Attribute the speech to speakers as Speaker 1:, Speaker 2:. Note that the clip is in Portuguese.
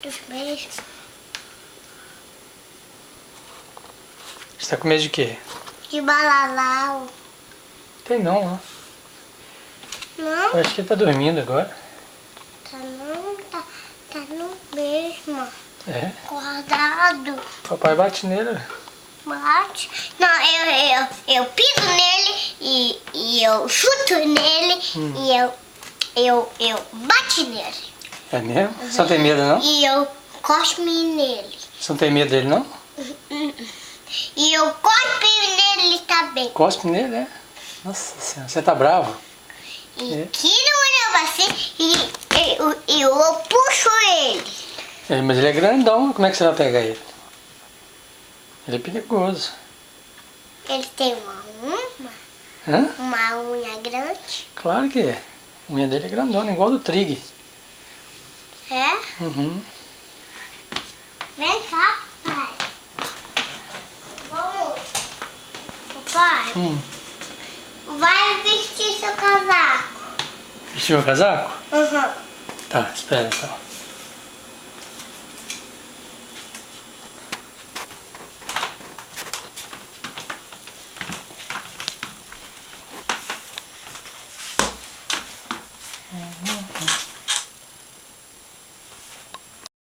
Speaker 1: Beijo.
Speaker 2: Você tá com medo de quê?
Speaker 1: De balalau.
Speaker 2: Tem não, ó.
Speaker 1: Não?
Speaker 2: Eu acho que ele tá dormindo agora.
Speaker 1: Tá não, tá no mesmo.
Speaker 2: É.
Speaker 1: Acordado.
Speaker 2: Papai bate nele.
Speaker 1: Bate. Não, eu piso nele e eu chuto nele e eu bate nele.
Speaker 2: É mesmo? Você não tem medo não?
Speaker 1: E eu cospe nele.
Speaker 2: Você não tem medo dele não?
Speaker 1: E eu cospe nele também.
Speaker 2: Cospe nele, é? Nossa senhora, você tá bravo?
Speaker 1: E
Speaker 2: É.
Speaker 1: tiro o negócio e eu puxo ele.
Speaker 2: É, mas ele é grandão, como é que você vai pegar ele? Ele é perigoso.
Speaker 1: Ele tem
Speaker 2: Hã?
Speaker 1: uma unha grande.
Speaker 2: Claro que é. A unha dele é grandona, igual do Trig.
Speaker 1: É?
Speaker 2: Uhum.
Speaker 1: Vem cá, pai. Vamos. Papai, vai vestir seu casaco.
Speaker 2: Vestiu o casaco?
Speaker 1: Uhum.
Speaker 2: Tá, espera então.